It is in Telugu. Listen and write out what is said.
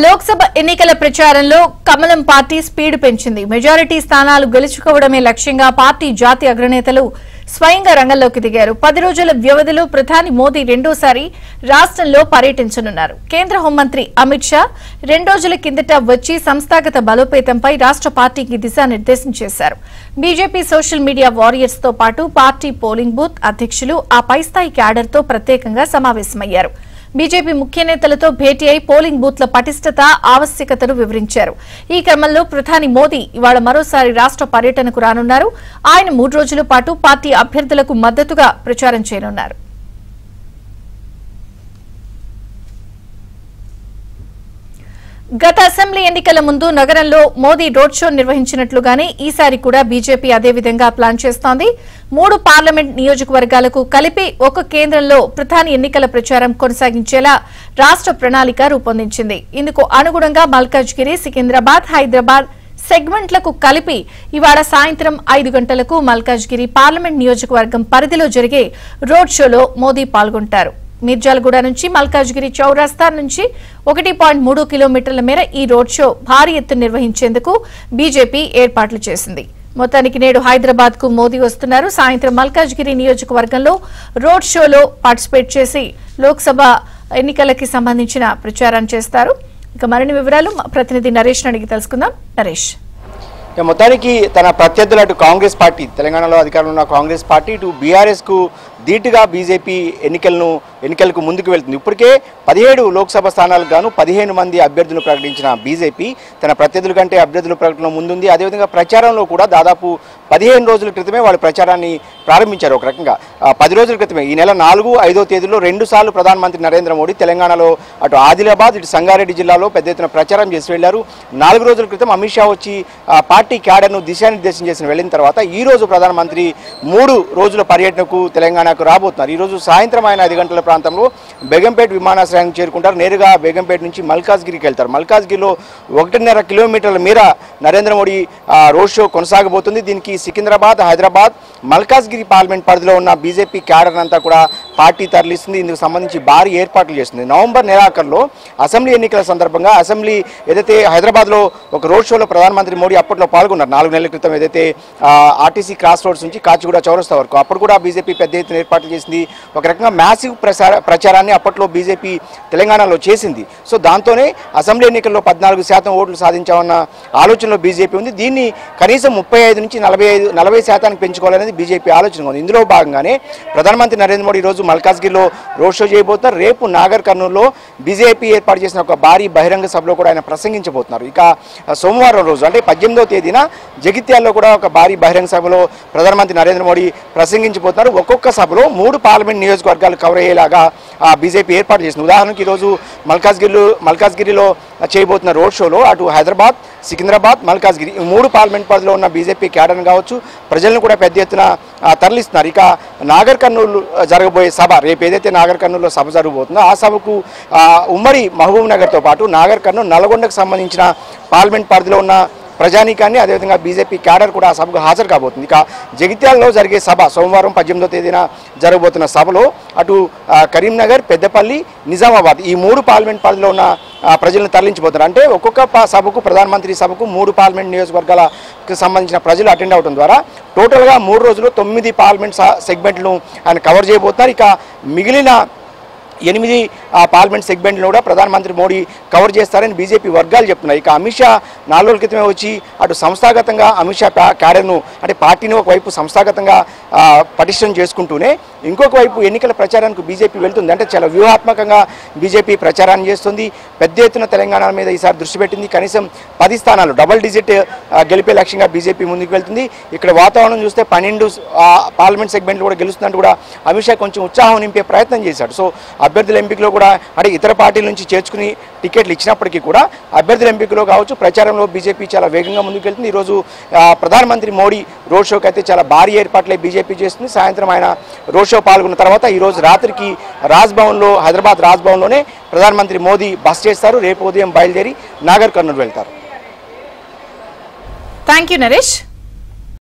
లోక్సభ ఎన్నికల ప్రచారంలో కమలం పార్టీ స్పీడ్ పెంచింది. మెజారిటీ స్థానాలు గెలుచుకోవడమే లక్ష్యంగా పార్టీ జాతీయ అగ్రనేతలు స్వయంగా రంగంలోకి దిగారు. 10 రోజుల వ్యవధిలో ప్రధాని మోదీ రెండోసారి రాష్ట్రంలో పర్యటించనున్నారు. కేంద్ర హోంమంత్రి అమిత్ షా 2 రోజుల కిందట వచ్చి సంస్థాగత బలోపేతంపై రాష్ట్ర పార్టీకి దిశానిర్దేశం చేశారు. బీజేపీ సోషల్ మీడియా వారియర్స్ తో పాటు పార్టీ పోలింగ్ బూత్ అధ్యక్షులు ఆ పైస్థాయి క్యాడర్తో ప్రత్యేకంగా సమావేశమయ్యారు. బీజేపీ ముఖ్య నేతలతో భేటీ అయి పోలింగ్ బూత్ల పటిష్టత, ఆవశ్యకతను వివరించారు. ఈ క్రమంలో ప్రధాని మోదీ ఇవాళ మరోసారి రాష్ట్ర పర్యటనకు రానున్నారు. ఆయన 3 రోజుల పాటు పార్టీ అభ్యర్థులకు మద్దతుగా ప్రచారం చేయనున్నారు. గత అసెంబ్లీ ఎన్నికల ముందు నగరంలో మోదీ రోడ్ షో నిర్వహించినట్లుగానే ఈసారి కూడా బీజేపీ అదేవిధంగా ప్లాన్ చేస్తోంది. 3 పార్లమెంట్ నియోజకవర్గాలకు కలిపి ఒక కేంద్రంలో ప్రధాని ఎన్నికల ప్రచారం కొనసాగించేలా రాష్ట్ర ప్రణాళిక రూపొందించింది. ఇందుకు అనుగుణంగా మల్కాజ్గిరి, సికింద్రాబాద్, హైదరాబాద్ సెగ్మెంట్లకు కలిపి ఇవాళ సాయంత్రం 5 గంటలకు మల్కాజ్గిరి పార్లమెంట్ నియోజకవర్గం పరిధిలో జరిగే రోడ్ షోలో మోదీ పాల్గొంటారు. మిర్జాలగూడ నుంచి మల్కాజ్గిరి చౌరస్తా నుంచి 1.3 కిలోమీటర్ల మేర ఈ రోడ్ షో భారీ ఎత్తున నిర్వహించేందుకు బీజేపీ ఏర్పాట్లు చేసింది. మొత్తానికి నేడు హైదరాబాద్ కు మోదీ వస్తున్నారు. సాయంత్రం మల్కాజ్గిరి నియోజకవర్గంలో రోడ్ షోలో పార్టిసిపేట్ చేసి లోక్సభ ఎన్నికలకి సంబంధించిన ప్రచారం చేస్తారు. ఇక మరిన్ని వివరాలు ప్రతినిధి నరేష్ అడిగి తెలుసుకుందాం. నరేష్, మొత్తానికి తన ప్రత్యర్థులు అటు కాంగ్రెస్ పార్టీ, తెలంగాణలో అధికారంలో ఉన్న కాంగ్రెస్ పార్టీ, ఇటు బీఆర్ఎస్ కు ధీటుగా బీజేపీ ఎన్నికలకు ముందుకు వెళ్తుంది. ఇప్పటికే 17 లోక్సభ స్థానాలకు గాను 15 మంది అభ్యర్థులను ప్రకటించిన బీజేపీ తన ప్రత్యర్థుల కంటే అభ్యర్థుల ప్రకటన ముందుంది. అదేవిధంగా ప్రచారంలో కూడా దాదాపు 15 రోజుల క్రితమే వాళ్ళు ప్రచారాన్ని ప్రారంభించారు. ఒక రకంగా 10 రోజుల క్రితమే ఈ నెల 4, 5వ తేదీలో 2 సార్లు ప్రధానమంత్రి నరేంద్ర మోడీ తెలంగాణలో అటు ఆదిలాబాద్, ఇటు సంగారెడ్డి జిల్లాలో పెద్ద ఎత్తున ప్రచారం చేసి వెళ్లారు. 4 రోజుల క్రితం అమిత్ షా వచ్చి పార్టీ క్యాడర్ను దిశానిర్దేశం చేసి వెళ్లిన తర్వాత ఈ రోజు ప్రధానమంత్రి 3 రోజుల పర్యటనకు తెలంగాణకు రాబోతున్నారు. ఈ రోజు సాయంత్రం ఆయన 5 గంటల ప్రాంతంలో బేగంపేట విమానాశ్రయానికి చేరుకుంటారు. నేరుగా బేగంపేట నుంచి మల్కాజ్గిరికి వెళ్తారు. మల్కాజ్గిరిలో 1.5 కిలోమీటర్ల మేర నరేంద్ర మోడీ రోడ్ షో కొనసాగబోతుంది. దీనికి సికింద్రాబాద్, హైదరాబాద్, మల్కాజ్గిరి పార్లమెంట్ పరిధిలో ఉన్న బీజేపీ క్యాడర్ అంతా కూడా పార్టీ తరలిస్తుంది. ఇందుకు సంబంధించి భారీ ఏర్పాట్లు చేస్తుంది. నవంబర్ నెలాఖరులో అసెంబ్లీ ఎన్నికల సందర్భంగా అసెంబ్లీ ఏదైతే హైదరాబాద్లో ఒక రోడ్ షోలో ప్రధానమంత్రి మోడీ అప్పట్లో పాల్గొన్నారు. 4 నెలల క్రితం ఏదైతే ఆర్టీసీ క్రాస్ రోడ్స్ నుంచి కాచిగూడ చౌరస్తా వరకు అప్పుడు కూడా బీజేపీ పెద్ద ఎత్తున ఏర్పాట్లు చేసింది. ఒక రకంగా మ్యాసివ్ ప్రచారాన్ని అప్పట్లో బీజేపీ తెలంగాణలో చేసింది. సో దాంతోనే అసెంబ్లీ ఎన్నికల్లో 14% ఓట్లు సాధించామన్న ఆలోచనలో బీజేపీ ఉంది. దీన్ని కనీసం 35 నుంచి 40% పెంచుకోవాలనేది బీజేపీ ఆలోచన ఉంది. ఇందులో భాగంగానే ప్రధానమంత్రి నరేంద్ర మోడీ ఈరోజు మల్కాజ్గిరిలో రోడ్ షో చేయబోతున్నారు. రేపు నాగర్ కర్నూలులో బీజేపీ ఏర్పాటు చేసిన ఒక భారీ బహిరంగ సభలో కూడా ఆయన ప్రసంగించబోతున్నారు. ఇక సోమవారం రోజు అంటే 18వ తేదీన జగిత్యాల్లో కూడా ఒక భారీ బహిరంగ సభలో ప్రధానమంత్రి నరేంద్ర మోడీ ప్రసంగించబోతున్నారు. ఒక్కొక్క సభలో 3 పార్లమెంట్ నియోజకవర్గాలు కవర్ అయ్యేలాగా బీజేపీ ఏర్పాటు చేసింది. ఉదాహరణకు ఈరోజు మల్కాజ్గిరిలో చేయబోతున్న రోడ్ షోలో అటు హైదరాబాద్, సికింద్రాబాద్, మల్కాజ్గిరి ఈ 3 పార్లమెంట్ పరిధిలో ఉన్న బీజేపీ క్యాడర్ను కావచ్చు ప్రజలను కూడా పెద్ద ఎత్తున తరలిస్తున్నారు. ఇక నాగర్ కర్నూలు జరగబోయే సభ, రేపు ఏదైతే నాగర్ కర్నూలులో సభ జరగబోతుందో ఆ సభకు ఉమ్మడి మహబూబ్ నగర్తో పాటు నాగర్ కర్నూలు, నల్గొండకు సంబంధించిన పార్లమెంట్ పరిధిలో ఉన్న ప్రజానీకాన్ని అదేవిధంగా బీజేపీ క్యాడర్ కూడా ఆ సభకు హాజరు కాబోతుంది. ఇక జగిత్యాలలో జరిగే సభ సోమవారం 18వ తేదీన జరగబోతున్న సభలో అటు కరీంనగర్, పెద్దపల్లి, నిజామాబాద్ ఈ 3 పార్లమెంట్ పరిధిలో ఉన్న ప్రజలను తరలించబోతున్నారు. అంటే ఒక్కొక్క సభకు ప్రధానమంత్రి సభకు 3 పార్లమెంట్ నియోజకవర్గాలకు సంబంధించిన ప్రజలు అటెండ్ అవడం ద్వారా టోటల్గా 3 రోజులు 9 పార్లమెంట్ సెగ్మెంట్లను ఆయన కవర్ చేయబోతున్నారు. ఇక మిగిలిన 8 పార్లమెంట్ సెగ్మెంట్లు కూడా ప్రధానమంత్రి మోడీ కవర్ చేస్తారని బీజేపీ వర్గాలు చెప్తున్నాయి. ఇక అమిత్ షా 4 రోజుల క్రితమే వచ్చి అటు సంస్థాగతంగా అమిత్ షా క్యాడర్ను అంటే పార్టీని ఒకవైపు సంస్థాగతంగా పటిష్టం చేసుకుంటూనే ఇంకొక వైపు ఎన్నికల ప్రచారానికి బీజేపీ వెళ్తుంది. అంటే చాలా వ్యూహాత్మకంగా బీజేపీ ప్రచారాన్ని చేస్తుంది. పెద్ద ఎత్తున తెలంగాణ మీద ఈసారి దృష్టి పెట్టింది. కనీసం 10 స్థానాలు డబుల్ డిజిట్ గెలిపే లక్ష్యంగా బీజేపీ ముందుకు వెళ్తుంది. ఇక్కడ వాతావరణం చూస్తే 12 పార్లమెంట్ సెగ్మెంట్లు కూడా గెలుస్తున్నట్టు కూడా అమిత్ షా కొంచెం ఉత్సాహం నింపే ప్రయత్నం చేశాడు. సో అభ్యర్థుల ఎంపికలో కూడా అంటే ఇతర పార్టీల నుంచి చేర్చుకుని టికెట్లు ఇచ్చినప్పటికీ కూడా అభ్యర్థుల ఎంపికలో కావచ్చు ప్రచారంలో బీజేపీ చాలా వేగంగా ముందుకు వెళ్తుంది. ఈరోజు ప్రధానమంత్రి మోడీ రోడ్ షోకి అయితే చాలా భారీ ఏర్పాట్లే బీజేపీ చేస్తుంది. సాయంత్రం ఆయన రోడ్ షో పాల్గొన్న తర్వాత ఈరోజు రాత్రికి హైదరాబాద్ రాజ్భవన్లోనే ప్రధానమంత్రి మోదీ బస చేస్తారు. రేపు ఉదయం బయలుదేరి నాగర్ కర్నూలు వెళ్తారు. Thank you Naresh.